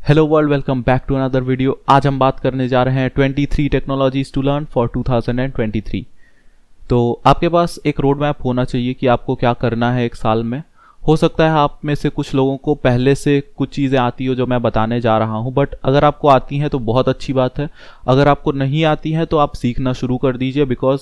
Hello world, welcome back to another video. आज हम बात करने जा रहे हैं 23 टेक्नोलॉजीज टू लर्न फॉर 2023। तो आपके पास एक रोड मैप होना चाहिए कि आपको क्या करना है एक साल में। हो सकता है आप में से कुछ लोगों को पहले से कुछ चीज़ें आती हो जो मैं बताने जा रहा हूं, बट अगर आपको आती हैं तो बहुत अच्छी बात है। अगर आपको नहीं आती हैं तो आप सीखना शुरू कर दीजिए, बिकॉज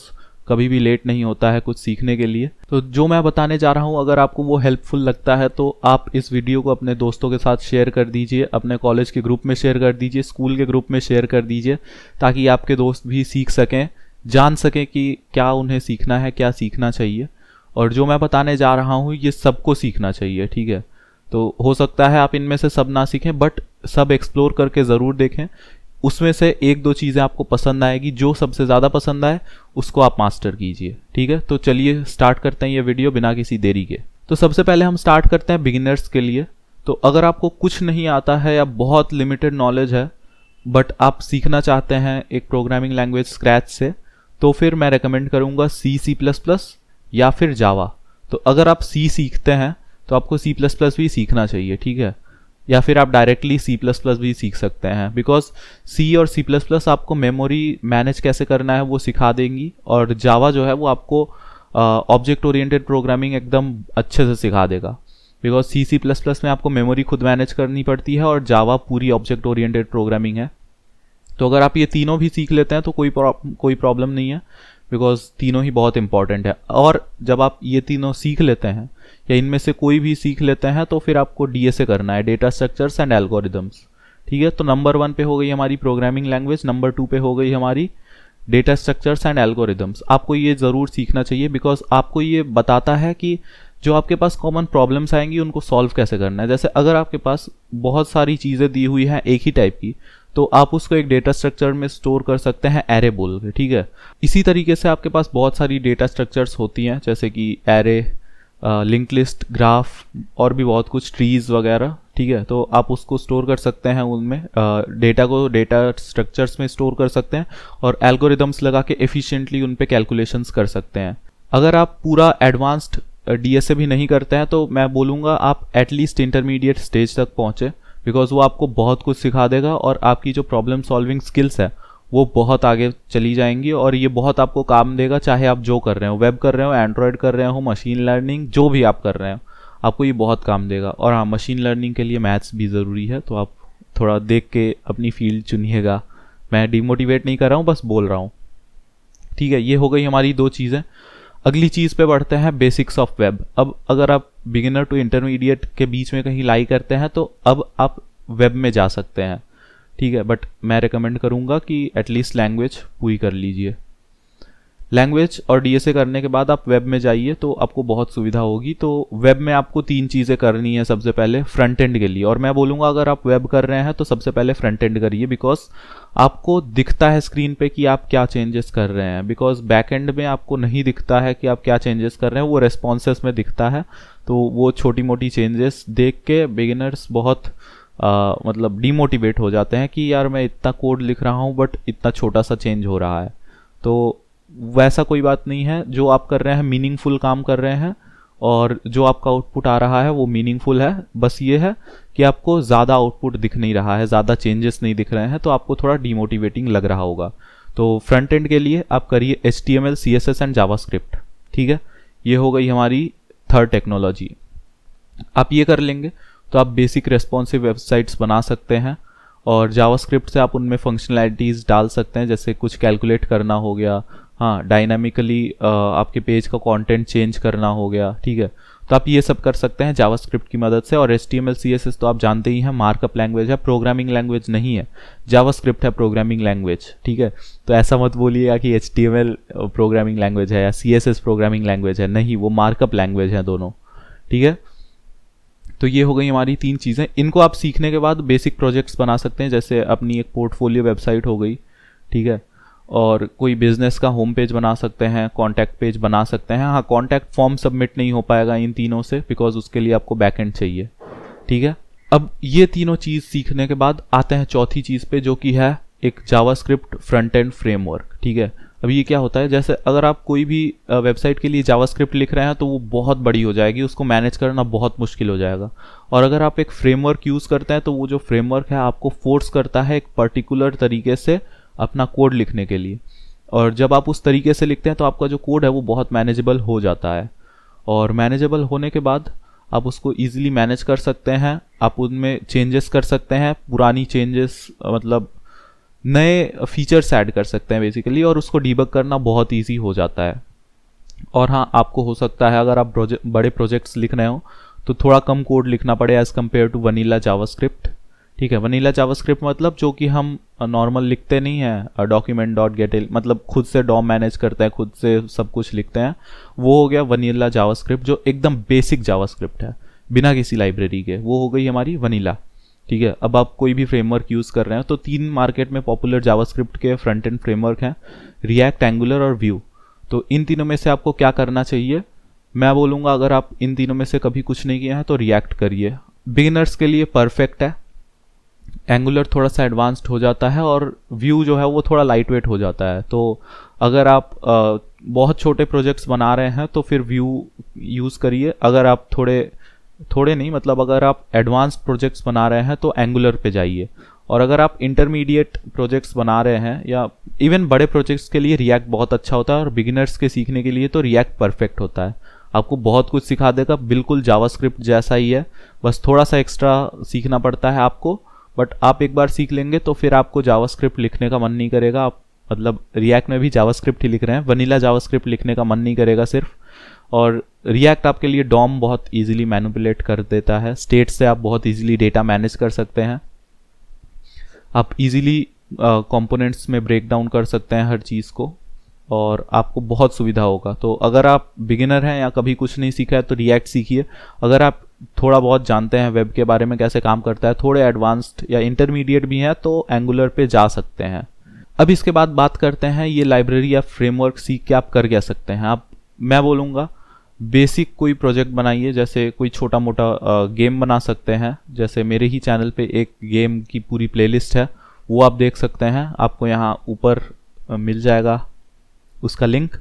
कभी भी लेट नहीं होता है कुछ सीखने के लिए। तो जो मैं बताने जा रहा हूं, अगर आपको वो हेल्पफुल लगता है तो आप इस वीडियो को अपने दोस्तों के साथ शेयर कर दीजिए, अपने कॉलेज के ग्रुप में शेयर कर दीजिए, स्कूल के ग्रुप में शेयर कर दीजिए, ताकि आपके दोस्त भी सीख सकें, जान सकें कि क्या उन्हें सीखना है, क्या सीखना चाहिए। और जो मैं बताने जा रहा हूँ ये सबको सीखना चाहिए, ठीक है। तो हो सकता है आप इनमें से सब ना सीखें, बट सब एक्सप्लोर करके ज़रूर देखें। उसमें से एक दो चीज़ें आपको पसंद आएगी, जो सबसे ज़्यादा पसंद आए उसको आप मास्टर कीजिए, ठीक है। तो चलिए स्टार्ट करते हैं ये वीडियो बिना किसी देरी के। तो सबसे पहले हम स्टार्ट करते हैं बिगिनर्स के लिए। तो अगर आपको कुछ नहीं आता है या बहुत लिमिटेड नॉलेज है, बट आप सीखना चाहते हैं एक प्रोग्रामिंग लैंग्वेज स्क्रैच से, तो फिर मैं रेकमेंड करूँगा C++ या फिर जावा। तो अगर आप C सीखते हैं तो आपको C++ भी सीखना चाहिए, ठीक है। या फिर आप डायरेक्टली C++ भी सीख सकते हैं, बिकॉज C और C++ आपको मेमोरी मैनेज कैसे करना है वो सिखा देंगी, और जावा जो है वो आपको ऑब्जेक्ट ओरिएंटेड प्रोग्रामिंग एकदम अच्छे से सिखा देगा। बिकॉज C++ में आपको मेमोरी खुद मैनेज करनी पड़ती है और जावा पूरी ऑब्जेक्ट ओरिएंटेड प्रोग्रामिंग है। तो अगर आप ये तीनों भी सीख लेते हैं तो कोई प्रॉब्लम नहीं है, बिकॉज तीनों ही बहुत इंपॉर्टेंट है। और जब आप ये तीनों सीख लेते हैं या इनमें से कोई भी सीख लेते हैं तो फिर आपको DSA करना है, डेटा स्ट्रक्चर्स एंड एल्गोरिदम्स, ठीक है। तो नंबर 1 पे हो गई हमारी प्रोग्रामिंग लैंग्वेज, नंबर 2 पे हो गई हमारी डेटा स्ट्रक्चर्स एंड एल्गोरिदम्स। आपको ये ज़रूर सीखना चाहिए, बिकॉज आपको ये बताता है कि जो आपके पास कॉमन प्रॉब्लम्स आएंगी उनको सॉल्व कैसे करना है। जैसे अगर आपके पास बहुत सारी चीज़ें दी हुई हैं एक ही टाइप की, तो आप उसको एक डेटा स्ट्रक्चर में स्टोर कर सकते हैं एरे बोल के, ठीक है। इसी तरीके से आपके पास बहुत सारी डेटा स्ट्रक्चर्स होती हैं, जैसे कि एरे, लिंक लिस्ट, ग्राफ और भी बहुत कुछ, ट्रीज वगैरह, ठीक है। तो आप उसको स्टोर कर सकते हैं उनमें, डेटा को डेटा स्ट्रक्चर्स में स्टोर कर सकते हैं और एल्गोरिदम्स लगा के एफिशिएंटली उन पे कैलकुलेशंस कर सकते हैं। अगर आप पूरा एडवांस्ड DSA भी नहीं करते हैं तो मैं बोलूँगा आप एटलीस्ट इंटरमीडिएट स्टेज तक पहुँचे, बिकॉज वो आपको बहुत कुछ सिखा देगा और आपकी जो प्रॉब्लम सॉल्विंग स्किल्स है वो बहुत आगे चली जाएंगी, और ये बहुत आपको काम देगा, चाहे आप जो कर रहे हो, वेब कर रहे हो, एंड्रॉयड कर रहे हो, मशीन लर्निंग, जो भी आप कर रहे हो, आपको ये बहुत काम देगा। और हाँ, मशीन लर्निंग के लिए मैथ्स भी ज़रूरी है, तो आप थोड़ा देख के अपनी फील्ड चुनिएगा। मैं डिमोटिवेट नहीं कर रहा हूँ, बस बोल रहा हूँ, ठीक है। ये हो गई हमारी दो चीज़ें। अगली चीज़ पे बढ़ते हैं, बेसिक्स ऑफ वेब। अब अगर आप बिगिनर टू इंटरमीडिएट के बीच में कहीं लाई करते हैं तो अब आप वेब में जा सकते हैं, ठीक है। बट मैं रेकमेंड करूँगा कि एटलीस्ट लैंग्वेज पूरी कर लीजिए। लैंग्वेज और DSA करने के बाद आप वेब में जाइए तो आपको बहुत सुविधा होगी। तो वेब में आपको 3 चीज़ें करनी है सबसे पहले फ्रंट एंड के लिए, और मैं बोलूँगा अगर आप वेब कर रहे हैं तो सबसे पहले फ्रंट एंड करिए, बिकॉज आपको दिखता है स्क्रीन पे कि आप क्या चेंजेस कर रहे हैं। बिकॉज बैक एंड में आपको नहीं दिखता है कि आप क्या चेंजेस कर रहे हैं, वो रेस्पॉन्सेस में दिखता है। तो वो छोटी मोटी चेंजेस देख के बिगिनर्स बहुत मतलब डीमोटिवेट हो जाते हैं कि यार मैं इतना कोड लिख रहा हूँ बट इतना छोटा सा चेंज हो रहा है। तो वैसा कोई बात नहीं है, जो आप कर रहे हैं मीनिंगफुल काम कर रहे हैं और जो आपका आउटपुट आ रहा है वो मीनिंगफुल है। बस ये है कि आपको ज़्यादा आउटपुट दिख नहीं रहा है, ज़्यादा चेंजेस नहीं दिख रहे हैं, तो आपको थोड़ा डीमोटिवेटिंग लग रहा होगा। तो फ्रंट एंड के लिए आप करिए HTML, CSS एंड जावास्क्रिप्ट, ठीक है। ये हो गई हमारी थर्ड टेक्नोलॉजी। आप ये कर लेंगे तो आप बेसिक रेस्पॉन्सिव वेबसाइट्स बना सकते हैं, और जावास्क्रिप्ट से आप उनमें फंक्शनैलिटीज़ डाल सकते हैं, जैसे कुछ कैलकुलेट करना हो गया, हाँ, डायनामिकली आपके पेज का कंटेंट चेंज करना हो गया, ठीक है। तो आप ये सब कर सकते हैं जावास्क्रिप्ट की मदद से। और HTML, CSS तो आप जानते ही हैं मार्कअप लैंग्वेज है, प्रोग्रामिंग लैंग्वेज नहीं है। जावास्क्रिप्ट है प्रोग्रामिंग लैंग्वेज, ठीक है। तो ऐसा मत बोलिएगा कि HTML प्रोग्रामिंग लैंग्वेज है या CSS प्रोग्रामिंग लैंग्वेज है, नहीं, वो मार्कअप लैंग्वेज है दोनों, ठीक है। तो ये हो गई हमारी 3 चीज़ें। इनको आप सीखने के बाद बेसिक प्रोजेक्ट्स बना सकते हैं, जैसे अपनी एक पोर्टफोलियो वेबसाइट हो गई, ठीक है। और कोई बिजनेस का होम पेज बना सकते हैं, कॉन्टैक्ट पेज बना सकते हैं। हाँ, कॉन्टैक्ट फॉर्म सबमिट नहीं हो पाएगा इन तीनों से, बिकॉज उसके लिए आपको बैकएंड चाहिए, ठीक है। अब ये तीनों चीज़ सीखने के बाद आते हैं चौथी चीज़ पे, जो कि है एक जावास्क्रिप्ट फ्रंट एंड फ्रेमवर्क, ठीक है। अब ये क्या होता है, जैसे अगर आप कोई भी वेबसाइट के लिए जावास्क्रिप्ट लिख रहे हैं तो वो बहुत बड़ी हो जाएगी, उसको मैनेज करना बहुत मुश्किल हो जाएगा। और अगर आप एक फ्रेमवर्क यूज़ करते हैं तो वो जो फ्रेमवर्क है आपको फोर्स करता है एक पर्टिकुलर तरीके से अपना कोड लिखने के लिए, और जब आप उस तरीके से लिखते हैं तो आपका जो कोड है वो बहुत मैनेजेबल हो जाता है। और मैनेजेबल होने के बाद आप उसको ईजिली मैनेज कर सकते हैं, आप उनमें चेंजेस कर सकते हैं, पुरानी चेंजेस मतलब नए फीचर्स ऐड कर सकते हैं बेसिकली, और उसको डीबग करना बहुत इजी हो जाता है। और हाँ, आपको हो सकता है अगर आप बड़े प्रोजेक्ट्स लिख रहे हो तो थोड़ा कम कोड लिखना पड़े as compared to vanilla JavaScript. ठीक है, वनीला जावास्क्रिप्ट मतलब जो कि हम नॉर्मल लिखते नहीं हैं, डॉक्यूमेंट डॉट गेट मतलब खुद से डॉम मैनेज करते हैं, खुद से सब कुछ लिखते हैं, वो हो गया वनीला जावास्क्रिप्ट जो एकदम बेसिक जावास्क्रिप्ट है बिना किसी लाइब्रेरी के, वो हो गई हमारी वनीला। ठीक है, अब आप कोई भी फ्रेमवर्क यूज़ कर रहे हैं तो 3 मार्केट में पॉपुलर जावास्क्रिप्ट के फ्रंट एंड फ्रेमवर्क हैं, रिएक्ट, एंगुलर और व्यू। तो इन तीनों में से आपको क्या करना चाहिए, मैं बोलूँगा अगर आप इन तीनों में से कभी कुछ नहीं किया है तो रिएक्ट करिए, बिगिनर्स के लिए परफेक्ट है। एंगुलर थोड़ा सा एडवांस्ड हो जाता है और व्यू जो है वो थोड़ा लाइट वेट हो जाता है। तो अगर आप बहुत छोटे प्रोजेक्ट्स बना रहे हैं तो फिर व्यू यूज़ करिए, अगर आप थोड़े नहीं मतलब अगर आप एडवांस्ड प्रोजेक्ट्स बना रहे हैं तो एंगुलर पे जाइए, और अगर आप इंटरमीडिएट प्रोजेक्ट्स बना रहे हैं या इवन बड़े प्रोजेक्ट्स के लिए रिएक्ट बहुत अच्छा होता है, और बिगिनर्स के सीखने के लिए तो रिएक्ट परफेक्ट होता है, आपको बहुत कुछ सिखा देगा, बिल्कुल जावास्क्रिप्ट जैसा ही है, बस थोड़ा सा एक्स्ट्रा सीखना पड़ता है आपको, बट आप एक बार सीख लेंगे तो फिर आपको जावास्क्रिप्ट लिखने का मन नहीं करेगा। आप मतलब रिएक्ट में भी जावास्क्रिप्ट ही लिख रहे हैं, वनीला जावास्क्रिप्ट लिखने का मन नहीं करेगा सिर्फ। और रिएक्ट आपके लिए डॉम बहुत इजीली मैनिपुलेट कर देता है, स्टेट से आप बहुत इजीली डेटा मैनेज कर सकते हैं, आप इजीली कंपोनेंट्स में ब्रेक डाउन कर सकते हैं हर चीज़ को, और आपको बहुत सुविधा होगा। तो अगर आप बिगिनर हैं या कभी कुछ नहीं सीखा है तो रिएक्ट सीखिए, अगर आप थोड़ा बहुत जानते हैं वेब के बारे में कैसे काम करता है, थोड़े एडवांस्ड या इंटरमीडिएट भी हैं तो एंगुलर पे जा सकते हैं। अब इसके बाद बात करते हैं ये लाइब्रेरी या फ्रेमवर्क सीख के आप कर क्या सकते हैं। आप, मैं बोलूँगा बेसिक कोई प्रोजेक्ट बनाइए, जैसे कोई छोटा मोटा गेम बना सकते हैं, जैसे मेरे ही चैनल पे एक गेम की पूरी प्लेलिस्ट है, वो आप देख सकते हैं, आपको यहाँ ऊपर मिल जाएगा उसका लिंक।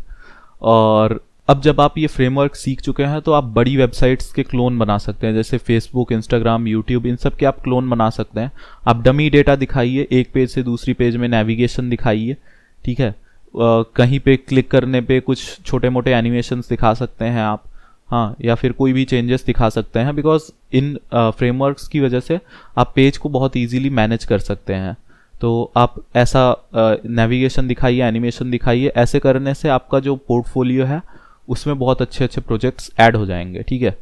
और अब जब आप ये फ्रेमवर्क सीख चुके हैं तो आप बड़ी वेबसाइट्स के क्लोन बना सकते हैं, जैसे फेसबुक, इंस्टाग्राम, यूट्यूब, इन सब के आप क्लोन बना सकते हैं। आप डमी डेटा दिखाइए, एक पेज से दूसरी पेज में नेविगेशन दिखाइए, ठीक है, कहीं पे क्लिक करने पे कुछ छोटे मोटे एनिमेशंस दिखा सकते हैं आप, हाँ, या फिर कोई भी चेंजेस दिखा सकते हैं, बिकॉज इन फ्रेमवर्क्स की वजह से आप पेज को बहुत ईजिली मैनेज कर सकते हैं। तो आप ऐसा नेविगेशन दिखाइए, एनिमेशन दिखाइए, ऐसे करने से आपका जो पोर्टफोलियो है उसमें बहुत अच्छे अच्छे प्रोजेक्ट्स ऐड हो जाएंगे। ठीक है,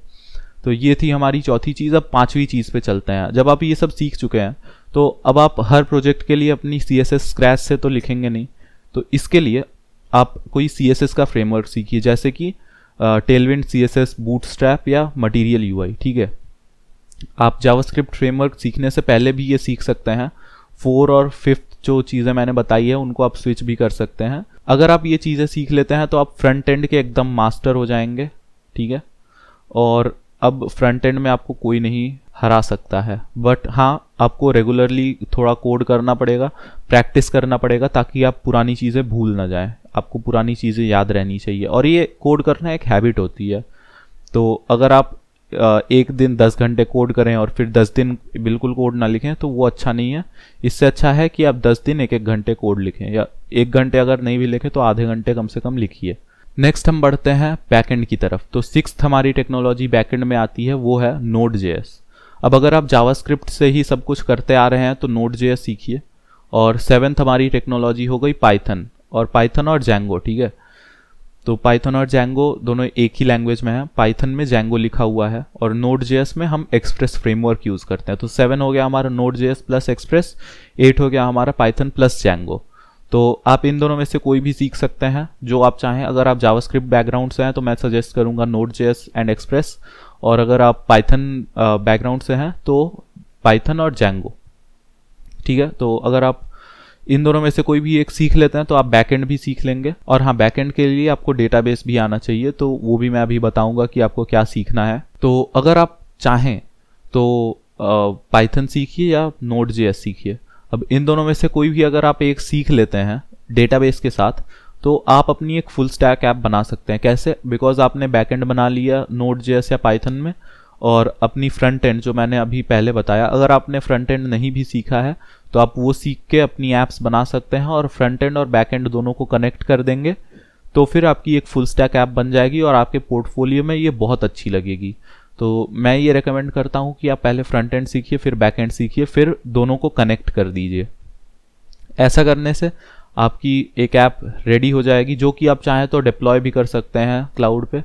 तो ये थी हमारी चौथी चीज़। अब पांचवी चीज़ पे चलते हैं। जब आप ये सब सीख चुके हैं तो अब आप हर प्रोजेक्ट के लिए अपनी CSS स्क्रैच से तो लिखेंगे नहीं, तो इसके लिए आप कोई CSS का फ्रेमवर्क सीखिए, जैसे कि टेलविंड CSS, बूटस्ट्रैप या मटेरियल UI। ठीक है, आप जावास्क्रिप्ट फ्रेमवर्क सीखने से पहले भी ये सीख सकते हैं। 4 और 5 जो चीज़ें मैंने बताई है उनको आप स्विच भी कर सकते हैं। अगर आप ये चीज़ें सीख लेते हैं तो आप फ्रंट एंड के एकदम मास्टर हो जाएंगे। ठीक है, और अब फ्रंट एंड में आपको कोई नहीं हरा सकता है, बट हाँ, आपको रेगुलरली थोड़ा कोड करना पड़ेगा, प्रैक्टिस करना पड़ेगा, ताकि आप पुरानी चीज़ें भूल ना जाएं। आपको पुरानी चीज़ें याद रहनी चाहिए, और ये कोड करना एक हैबिट होती है। तो अगर आप एक दिन 10 घंटे कोड करें और फिर 10 दिन बिल्कुल कोड ना लिखें तो वो अच्छा नहीं है। इससे अच्छा है कि आप 10 दिन 1-1 घंटे कोड लिखें, या 1 घंटे अगर नहीं भी लिखें तो आधे घंटे कम से कम लिखिए। नेक्स्ट हम बढ़ते हैं बैकएंड की तरफ। तो 6th हमारी टेक्नोलॉजी बैकएंड में आती है, वो है Node.js। अब अगर आप जावास्क्रिप्ट से ही सब कुछ करते आ रहे हैं तो Node.js सीखिए। और 7th हमारी टेक्नोलॉजी हो गई पाइथन और Django। ठीक है, तो पाइथन और Django दोनों एक ही लैंग्वेज में है। पाइथन में Django लिखा हुआ है और Node.js में हम एक्सप्रेस फ्रेमवर्क यूज़ करते हैं। तो 7 हो गया हमारा Node.js प्लस एक्सप्रेस, 8 हो गया हमारा पाइथन प्लस Django। तो आप इन दोनों में से कोई भी सीख सकते हैं जो आप चाहें। अगर आप जावास्क्रिप्ट बैकग्राउंड से हैं तो मैं सजेस्ट करूंगा Node.js एंड एक्सप्रेस, और अगर आप पाइथन बैकग्राउंड से हैं तो पाइथन और Django। ठीक है, तो अगर आप इन दोनों में से कोई भी एक सीख लेते हैं तो आप बैकएंड भी सीख लेंगे। और हाँ, बैकएंड के लिए आपको डेटाबेस भी आना चाहिए, तो वो भी मैं अभी बताऊंगा कि आपको क्या सीखना है। तो अगर आप चाहें तो पाइथन सीखिए या Node.js सीखिए। अब इन दोनों में से कोई भी अगर आप एक सीख लेते हैं डेटाबेस के साथ, तो आप अपनी एक फुल स्टैक ऐप बना सकते हैं। कैसे? बिकॉज आपने बैकएंड बना लिया Node.js या पाइथन में, और अपनी फ्रंट एंड जो मैंने अभी पहले बताया, अगर आपने फ्रंट एंड नहीं भी सीखा है तो आप वो सीख के अपनी ऐप्स बना सकते हैं और फ्रंट एंड और बैक एंड दोनों को कनेक्ट कर देंगे, तो फिर आपकी एक फुल स्टैक ऐप बन जाएगी और आपके पोर्टफोलियो में ये बहुत अच्छी लगेगी। तो मैं ये रेकमेंड करता हूँ कि आप पहले फ्रंट एंड सीखिए, फिर बैक एंड सीखिए, फिर दोनों को कनेक्ट कर दीजिए। ऐसा करने से आपकी एक ऐप रेडी हो जाएगी, जो कि आप चाहें तो डिप्लॉय भी कर सकते हैं क्लाउड पे।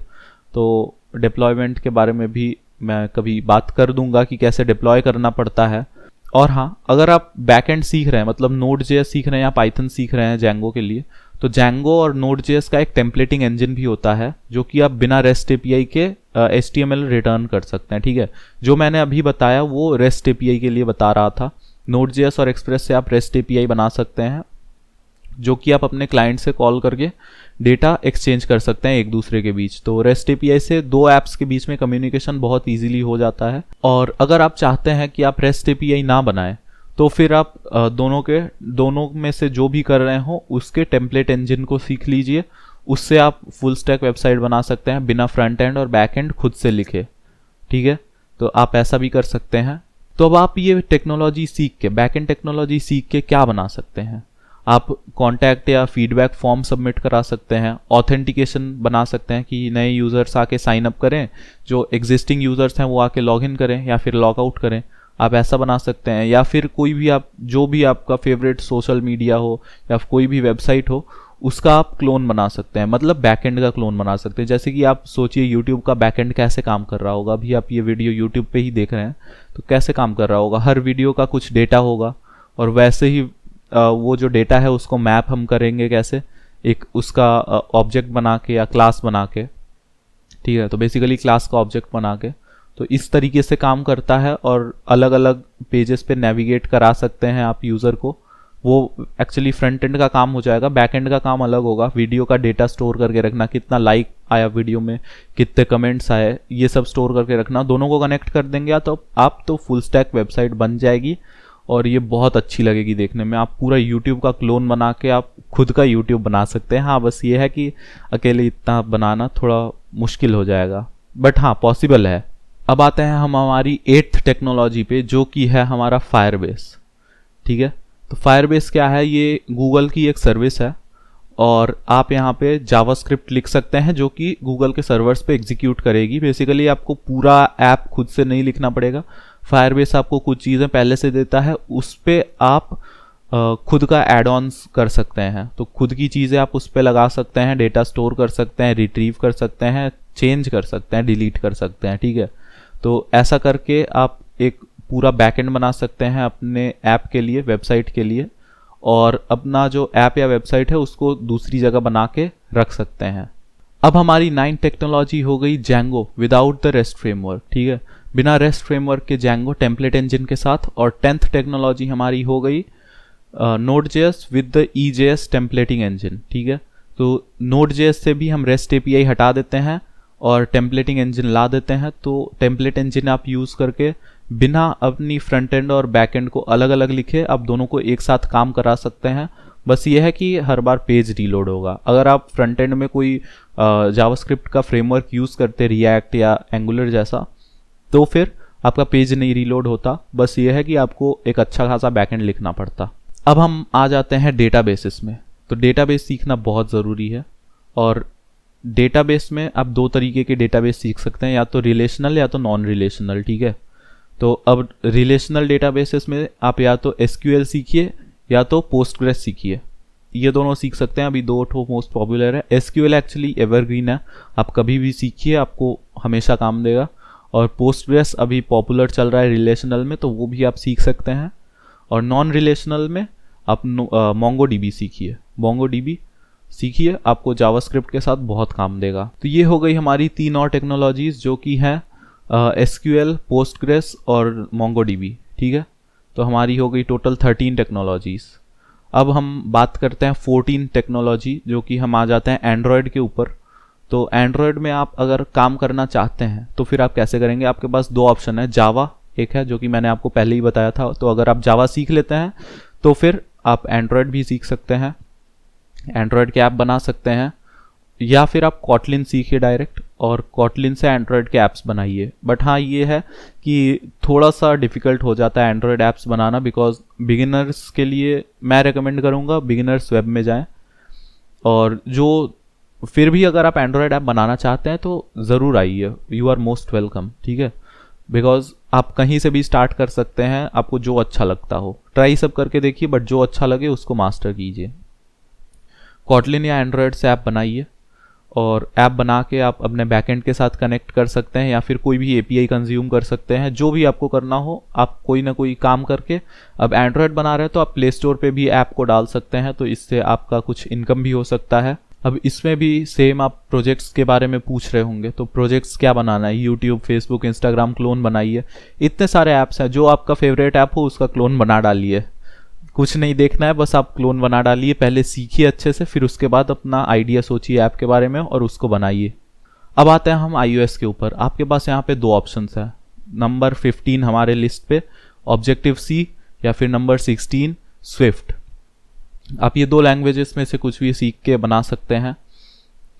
तो डिप्लॉयमेंट के बारे में भी मैं कभी बात कर दूंगा कि कैसे डिप्लॉय करना पड़ता है। और हाँ, अगर आप बैकएंड सीख रहे हैं, मतलब Node.js सीख रहे हैं या पाइथन सीख रहे हैं Django के लिए, तो Django और Node.js का एक टेम्पलेटिंग इंजन भी होता है, जो कि आप बिना REST API के HTML रिटर्न कर सकते हैं। ठीक है, जो मैंने अभी बताया वो REST API के लिए बता रहा था। Node.js और Express से आप REST API बना सकते हैं, जो कि आप अपने क्लाइंट से कॉल करके डेटा एक्सचेंज कर सकते हैं एक दूसरे के बीच। तो REST API से दो ऐप्स के बीच में कम्युनिकेशन बहुत इजीली हो जाता है। और अगर आप चाहते हैं कि आप REST API ना बनाएं, तो फिर आप दोनों में से जो भी कर रहे हो उसके टेम्पलेट इंजन को सीख लीजिए। उससे आप फुल स्टैक वेबसाइट बना सकते हैं बिना फ्रंट एंड और बैक एंड खुद से लिखे। ठीक है, तो आप ऐसा भी कर सकते हैं। तो अब आप ये टेक्नोलॉजी सीख के, बैक एंड टेक्नोलॉजी सीख के क्या बना सकते हैं? आप कॉन्टैक्ट या फीडबैक फॉर्म सबमिट करा सकते हैं, ऑथेंटिकेशन बना सकते हैं कि नए यूज़र्स आके साइन अप करें, जो एग्जिस्टिंग यूज़र्स हैं वो आके लॉग इन करें या फिर लॉग आउट करें, आप ऐसा बना सकते हैं। या फिर कोई भी आप जो भी आपका फेवरेट सोशल मीडिया हो या कोई भी वेबसाइट हो, उसका आप क्लोन बना सकते हैं, मतलब बैकएंड का क्लोन बना सकते हैं। जैसे कि आप सोचिए यूट्यूब का बैकएंड कैसे काम कर रहा होगा। अभी आप ये वीडियो यूट्यूब पे ही देख रहे हैं, तो कैसे काम कर रहा होगा? हर वीडियो का कुछ डेटा होगा, और वैसे ही वो जो डेटा है उसको मैप हम करेंगे कैसे, एक उसका ऑब्जेक्ट बना के या क्लास बना के। ठीक है, तो बेसिकली क्लास का ऑब्जेक्ट बना के, तो इस तरीके से काम करता है। और अलग अलग पेजेस पे नेविगेट करा सकते हैं आप यूज़र को। वो एक्चुअली फ्रंट एंड का काम हो जाएगा, बैक एंड का काम अलग होगा। वीडियो का डेटा स्टोर करके रखना, कितना लाइक आया वीडियो में, कितने कमेंट्स आए, ये सब स्टोर करके रखना। दोनों को कनेक्ट कर देंगे तो आप तो फुल स्टैक वेबसाइट बन जाएगी, और ये बहुत अच्छी लगेगी देखने में। आप पूरा YouTube का क्लोन बना के आप खुद का YouTube बना सकते हैं। हाँ, बस ये है कि अकेले इतना बनाना थोड़ा मुश्किल हो जाएगा, बट हाँ पॉसिबल है। अब आते हैं हम हमारी 8th टेक्नोलॉजी पे, जो कि है हमारा फायरबेस। ठीक है, तो फायरबेस क्या है? ये गूगल की एक सर्विस है, और आप यहाँ पे जावास्क्रिप्ट लिख सकते हैं, जो कि गूगल के सर्वर्स पे एग्जीक्यूट करेगी। बेसिकली आपको पूरा ऐप खुद से नहीं लिखना पड़ेगा। फायरबेस आपको कुछ चीज़ें पहले से देता है, उस पे आप खुद का एड ऑन्स कर सकते हैं। तो खुद की चीज़ें आप उस पे लगा सकते हैं, डेटा स्टोर कर सकते हैं, रिट्रीव कर सकते हैं, चेंज कर सकते हैं, डिलीट कर सकते हैं। ठीक है, तो ऐसा करके आप एक पूरा बैकएंड बना सकते हैं अपने ऐप के लिए, वेबसाइट के लिए, और अपना जो ऐप या वेबसाइट है उसको दूसरी जगह बना के रख सकते हैं। अब हमारी 9th टेक्नोलॉजी हो गई Django without the rest framework. ठीक है, बिना रेस्ट फ्रेमवर्क के Django टेम्पलेट इंजन के साथ। और 10th टेक्नोलॉजी हमारी हो गई Node.js with the EJS templating engine. ठीक है, तो Node.js से भी हम रेस्ट API हटा देते हैं और टेम्पलेटिंग इंजन ला देते हैं। तो टेम्पलेट इंजन आप यूज़ करके बिना अपनी फ्रंट एंड और बैक एंड को अलग अलग लिखे आप दोनों को एक साथ काम करा सकते हैं। बस ये है कि हर बार पेज रीलोड होगा। अगर आप फ्रंट एंड में कोई जावास्क्रिप्ट का फ्रेमवर्क यूज़ करते, रिएक्ट या एंगुलर जैसा, तो फिर आपका पेज नहीं रीलोड होता। बस ये है कि आपको एक अच्छा खासा बैकएंड लिखना पड़ता। अब हम आ जाते हैं डेटाबेसेस में। तो डेटाबेस सीखना बहुत ज़रूरी है, और डेटाबेस में आप दो तरीके के डेटाबेस सीख सकते हैं, या तो रिलेशनल या तो नॉन रिलेशनल। ठीक है, तो अब रिलेशनल डेटाबेसेस में आप या तो SQL सीखिए या तो पोस्टग्रेस सीखिए। ये दोनों सीख सकते हैं। अभी दो ठो मोस्ट पॉपुलर है। SQL एक्चुअली एवरग्रीन है, आप कभी भी सीखिए, आपको हमेशा काम देगा। और पोस्टग्रेस अभी पॉपुलर चल रहा है रिलेशनल में, तो वो भी आप सीख सकते हैं। और नॉन रिलेशनल में आप MongoDB सीखिए। MongoDB सीखिए, आपको जावास्क्रिप्ट के साथ बहुत काम देगा। तो ये हो गई हमारी 3 और टेक्नोलॉजीज, जो कि हैं SQL, पोस्टग्रेस और MongoDB। ठीक है, तो हमारी हो गई टोटल 13 टेक्नोलॉजीज। अब हम बात करते हैं 14 टेक्नोलॉजी, जो कि हम आ जाते हैं एंड्रॉयड के ऊपर। तो एंड्रॉयड में आप अगर काम करना चाहते हैं तो फिर आप कैसे करेंगे? आपके पास दो ऑप्शन है। जावा एक है, जो कि मैंने आपको पहले ही बताया था। तो अगर आप जावा सीख लेते हैं तो फिर आप एंड्रॉयड भी सीख सकते हैं, एंड्रॉयड के ऐप बना सकते हैं, या फिर आप कॉटलिन सीखिए डायरेक्ट और कॉटलिन से एंड्रॉयड के ऐप्स बनाइए। बट हाँ ये है कि थोड़ा सा डिफ़िकल्ट हो जाता है Android apps banana, because beginners के लिए मैं रेकमेंड करूँगा बिगिनर्स वेब में जाएं। और जो फिर भी अगर आप एंड्रॉयड ऐप बनाना चाहते हैं तो ज़रूर आइए, यू आर मोस्ट वेलकम, ठीक है। बिकॉज आप कहीं से भी स्टार्ट कर सकते हैं, आपको जो अच्छा लगता हो ट्राई सब करके देखिए, बट जो अच्छा लगे उसको मास्टर कीजिए। कॉटलिन या एंड्रॉयड से ऐप बनाइए और ऐप बना के आप अपने बैकएंड के साथ कनेक्ट कर सकते हैं या फिर कोई भी एपीआई कंज्यूम कर सकते हैं। जो भी आपको करना हो आप कोई ना कोई काम करके, अब एंड्रॉयड बना रहे हैं तो आप प्ले स्टोर पे भी ऐप को डाल सकते हैं, तो इससे आपका कुछ इनकम भी हो सकता है। अब इसमें भी सेम आप प्रोजेक्ट्स के बारे में पूछ रहे होंगे, तो प्रोजेक्ट्स क्या बनाना है, यूट्यूब, फेसबुक, इंस्टाग्राम क्लोन बनाइए। इतने सारे ऐप्स हैं, जो आपका फेवरेट ऐप हो उसका क्लोन बना डालिए। कुछ नहीं देखना है, बस आप क्लोन बना डालिए, पहले सीखिए अच्छे से, फिर उसके बाद अपना आइडिया सोचिए ऐप के बारे में और उसको बनाइए। अब आते हैं हम iOS के ऊपर। आपके पास यहाँ पे दो ऑप्शंस है, नंबर 15 हमारे लिस्ट पे ऑब्जेक्टिव सी या फिर नंबर 16 स्विफ्ट। आप ये दो लैंग्वेजेस में से कुछ भी सीख के बना सकते हैं।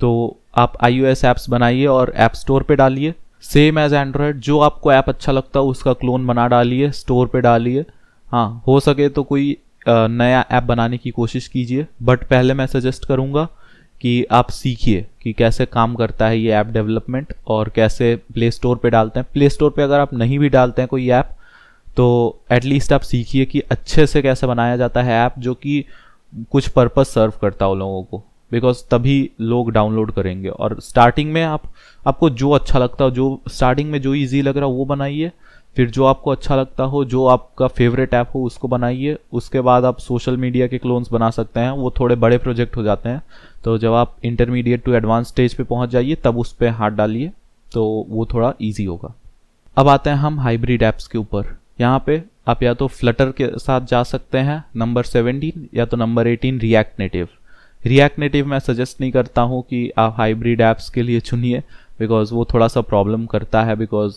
तो आप iOS ऐप्स बनाइए और ऐप स्टोर पे डालिए, सेम एज एंड्रॉयड। जो आपको ऐप अच्छा लगता हो उसका क्लोन बना डालिए, स्टोर पे डालिए। हाँ, हो सके तो कोई नया ऐप बनाने की कोशिश कीजिए, बट पहले मैं सजेस्ट करूँगा कि आप सीखिए कि कैसे काम करता है ये ऐप डेवलपमेंट और कैसे प्ले स्टोर पे डालते हैं। प्ले स्टोर पे अगर आप नहीं भी डालते हैं कोई ऐप, तो एटलीस्ट आप सीखिए कि अच्छे से कैसे बनाया जाता है ऐप, जो कि कुछ पर्पस सर्व करता हो लोगों को, बिकॉज तभी लोग डाउनलोड करेंगे। और स्टार्टिंग में आपको जो अच्छा लगता हो, जो स्टार्टिंग में जो इजी लग रहा हो वो बनाइए, फिर जो आपको अच्छा लगता हो, जो आपका फेवरेट ऐप हो उसको बनाइए। उसके बाद आप सोशल मीडिया के क्लोन्स बना सकते हैं, वो थोड़े बड़े प्रोजेक्ट हो जाते हैं। तो जब आप इंटरमीडिएट टू एडवांस स्टेज पे पहुंच जाइए तब उस पर हाथ डालिए, तो वो थोड़ा ईजी होगा। अब आते हैं हम हाइब्रिड ऐप्स के ऊपर। यहाँ पे आप या तो फ्लटर के साथ जा सकते हैं, नंबर 17, या तो number 18 react native. React native मैं सजेस्ट नहीं करता हूँ कि आप हाइब्रिड ऐप्स के लिए चुनिए, बिकॉज वो थोड़ा सा प्रॉब्लम करता है, बिकॉज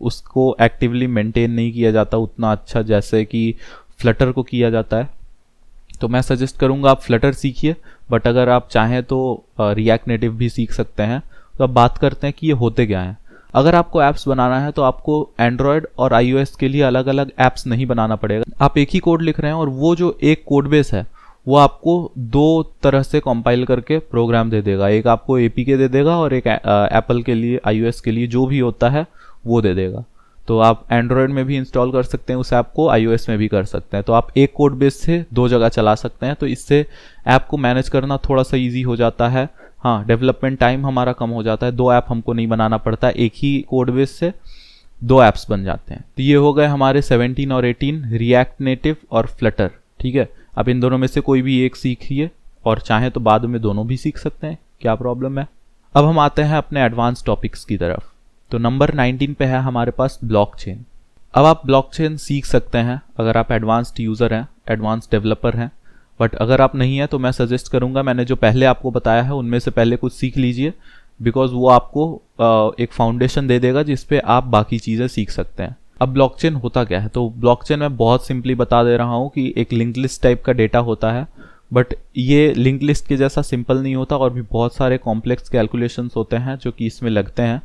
उसको एक्टिवली मेंटेन नहीं किया जाता उतना अच्छा जैसे कि फ्लटर को किया जाता है। तो मैं सजेस्ट करूँगा आप फ्लटर सीखिए, बट अगर आप चाहें तो रिएक्ट नेटिव भी सीख सकते हैं। तो अब बात करते हैं कि ये होते क्या हैं। अगर आपको ऐप्स बनाना है तो आपको एंड्रॉयड और iOS के लिए अलग अलग ऐप्स नहीं बनाना पड़ेगा। आप एक ही कोड लिख रहे हैं और वो जो एक कोड बेस है वो आपको दो तरह से कंपाइल करके प्रोग्राम दे देगा। एक आपको APK दे देगा और एक एप्पल के लिए, iOS के लिए जो भी होता है वो दे देगा। तो आप एंड्रॉयड में भी इंस्टॉल कर सकते हैं उस ऐप को, iOS में भी कर सकते हैं। तो आप एक कोड बेस से दो जगह चला सकते हैं, तो इससे ऐप को मैनेज करना थोड़ा सा ईजी हो जाता है। हाँ, डेवलपमेंट टाइम हमारा कम हो जाता है, दो ऐप हमको नहीं बनाना पड़ता, एक ही कोड बेस से दो ऐप्स बन जाते हैं। तो ये हो गए हमारे 17 और 18, रिएक्ट नेटिव और फ्लटर। ठीक है, आप इन दोनों में से कोई भी एक सीखिए और चाहे तो बाद में दोनों भी सीख सकते हैं, क्या प्रॉब्लम है। अब हम आते हैं अपने एडवांस टॉपिक्स की तरफ। तो नंबर 19 पे है हमारे पास ब्लॉकचेन। अब आप ब्लॉकचेन सीख सकते हैं अगर आप एडवांस्ड यूज़र हैं, एडवांस डेवलपर हैं, बट अगर आप नहीं हैं तो मैं सजेस्ट करूंगा, मैंने जो पहले आपको बताया है उनमें से पहले कुछ सीख लीजिए, बिकॉज वो आपको एक फाउंडेशन दे देगा जिस पे आप बाकी चीज़ें सीख सकते हैं। अब ब्लॉकचेन होता क्या है, तो ब्लॉकचेन मैं बहुत सिंपली बता दे रहा हूँ कि एक लिंक लिस्ट टाइप का डेटा होता है, बट ये लिंक लिस्ट के जैसा सिंपल नहीं होता और भी बहुत सारे कॉम्प्लेक्स कैलकुलेशंस होते हैं जो कि इसमें लगते हैं।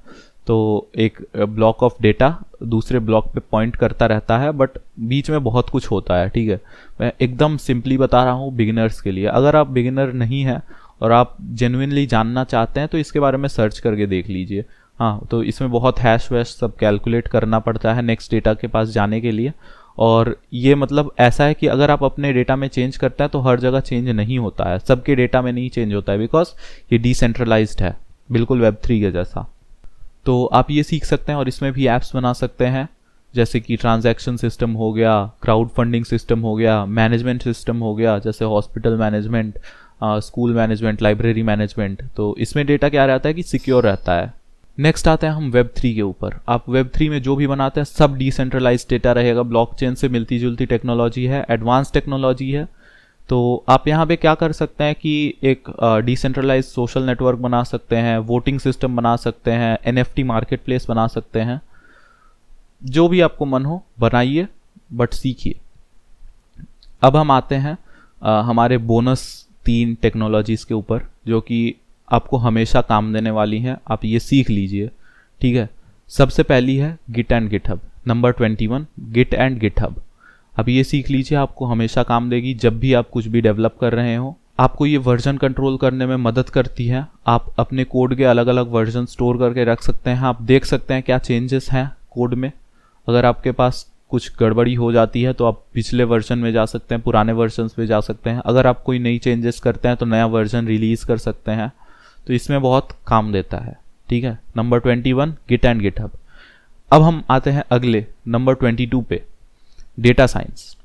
तो एक ब्लॉक ऑफ डेटा दूसरे ब्लॉक पे पॉइंट करता रहता है, बट बीच में बहुत कुछ होता है। ठीक है, मैं एकदम सिंपली बता रहा हूँ बिगिनर्स के लिए। अगर आप बिगिनर नहीं हैं और आप जेन्युइनली जानना चाहते हैं तो इसके बारे में सर्च करके देख लीजिए। हाँ, तो इसमें बहुत हैश वैश सब कैलकुलेट करना पड़ता है नेक्स्ट डेटा के पास जाने के लिए। और ये मतलब ऐसा है कि अगर आप अपने डेटा में चेंज करते हैं तो हर जगह चेंज नहीं होता है, सबके डेटा में नहीं चेंज होता है, बिकॉज ये डिसेंट्रलाइज्ड है, बिल्कुल Web3 के जैसा। तो आप ये सीख सकते हैं और इसमें भी ऐप्स बना सकते हैं, जैसे कि ट्रांजैक्शन सिस्टम हो गया, क्राउड फंडिंग सिस्टम हो गया, मैनेजमेंट सिस्टम हो गया, जैसे hospital management, school management, library management. तो इसमें डेटा क्या रहता है कि सिक्योर रहता है। नेक्स्ट आते हैं हम Web3 के ऊपर। आप Web3 में जो भी बनाते हैं सब डिसेंट्रलाइज्ड डेटा रहेगा, ब्लॉकचेन से मिलती जुलती टेक्नोलॉजी है, एडवांस टेक्नोलॉजी है। तो आप यहाँ पे क्या कर सकते हैं कि एक डिसेंट्रलाइज सोशल नेटवर्क बना सकते हैं, वोटिंग सिस्टम बना सकते हैं, NFT मार्केट प्लेस बना सकते हैं, जो भी आपको मन हो बनाइए, बट सीखिए। अब हम आते हैं हमारे बोनस 3 टेक्नोलॉजीज़ के ऊपर जो कि आपको हमेशा काम देने वाली हैं, आप ये सीख लीजिए, ठीक है। सबसे पहली है git and GitHub, number 21 git and GitHub. अब ये सीख लीजिए, आपको हमेशा काम देगी जब भी आप कुछ भी डेवलप कर रहे हो। आपको ये वर्जन कंट्रोल करने में मदद करती है। आप अपने कोड के अलग अलग वर्जन स्टोर करके रख सकते हैं। आप देख सकते हैं क्या चेंजेस हैं कोड में। अगर आपके पास कुछ गड़बड़ी हो जाती है तो आप पिछले वर्जन में जा सकते हैं, पुराने वर्जन में जा सकते हैं। अगर आप कोई नई चेंजेस करते हैं तो नया वर्जन रिलीज़ कर सकते हैं। तो इसमें बहुत काम देता है, ठीक है। Number 21 git and GitHub. अब हम आते हैं अगले नंबर 22 पे, डेटा साइंस।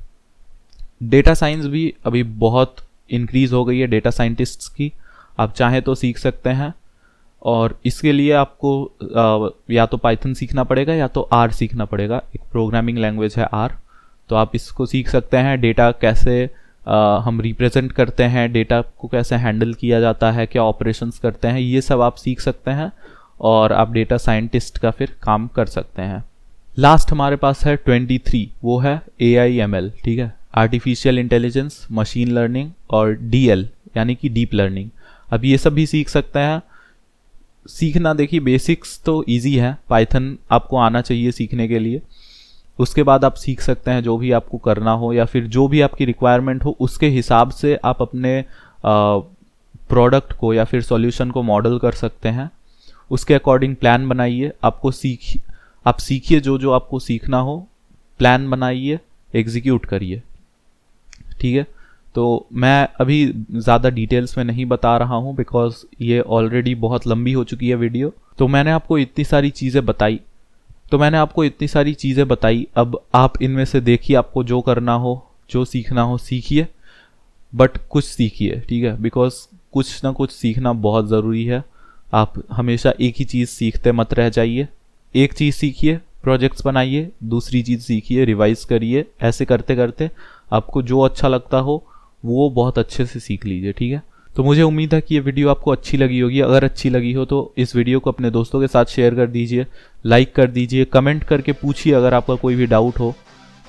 डेटा साइंस भी अभी बहुत इंक्रीज हो गई है डेटा साइंटिस्ट्स की। आप चाहें तो सीख सकते हैं, और इसके लिए आपको या तो पाइथन सीखना पड़ेगा या तो आर सीखना पड़ेगा। एक प्रोग्रामिंग लैंग्वेज है आर, तो आप इसको सीख सकते हैं। डेटा कैसे हम रिप्रेजेंट करते हैं, डेटा को कैसे हैंडल किया जाता है, क्या ऑपरेशंस करते हैं, ये सब आप सीख सकते हैं और आप डेटा साइंटिस्ट का फिर काम कर सकते हैं। लास्ट हमारे पास है 23, वो है AIML, ठीक है, आर्टिफिशियल इंटेलिजेंस, मशीन लर्निंग और DL यानी कि डीप लर्निंग। अब ये सब भी सीख सकते हैं। सीखना देखिए बेसिक्स तो इजी है, पाइथन आपको आना चाहिए सीखने के लिए। उसके बाद आप सीख सकते हैं जो भी आपको करना हो या फिर जो भी आपकी रिक्वायरमेंट हो, उसके हिसाब से आप अपने प्रोडक्ट को या फिर सॉल्यूशन को मॉडल कर सकते हैं। उसके अकॉर्डिंग प्लान बनाइए। आप सीखिए जो जो आपको सीखना हो, प्लान बनाइए, एग्जीक्यूट करिए, ठीक है। तो मैं अभी ज़्यादा डिटेल्स में नहीं बता रहा हूँ बिकॉज ये ऑलरेडी बहुत लंबी हो चुकी है वीडियो। तो मैंने आपको इतनी सारी चीज़ें बताई, अब आप इनमें से देखिए, आपको जो करना हो, जो सीखना हो सीखिए, बट कुछ सीखिए, ठीक है, बिकॉज कुछ ना कुछ सीखना बहुत ज़रूरी है। आप हमेशा एक ही चीज़ सीखते मत रह जाइए। एक चीज़ सीखिए, प्रोजेक्ट्स बनाइए, दूसरी चीज़ सीखिए, रिवाइज करिए। ऐसे करते करते आपको जो अच्छा लगता हो वो बहुत अच्छे से सीख लीजिए, ठीक है। तो मुझे उम्मीद है कि ये वीडियो आपको अच्छी लगी होगी। अगर अच्छी लगी हो तो इस वीडियो को अपने दोस्तों के साथ शेयर कर दीजिए, लाइक कर दीजिए, कमेंट करके पूछिए अगर आपका कोई भी डाउट हो,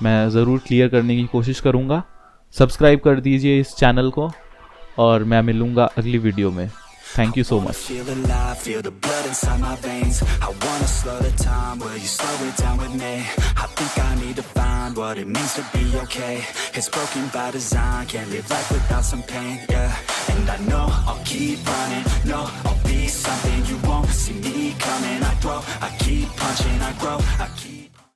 मैं ज़रूर क्लियर करने की कोशिश करूँगा। सब्सक्राइब कर दीजिए इस चैनल को और मैं मिलूँगा अगली वीडियो में। Thank you so much. Feel alive, feel the blood inside my veins. I wanna slow the time, will you slow it down with me? I think I need to find what it means to be okay. It's broken by design, can't live life without some pain, yeah. And I know I'll keep running, no, I'll be something you won't see me coming. I grow, I keep punching, I grow, I keep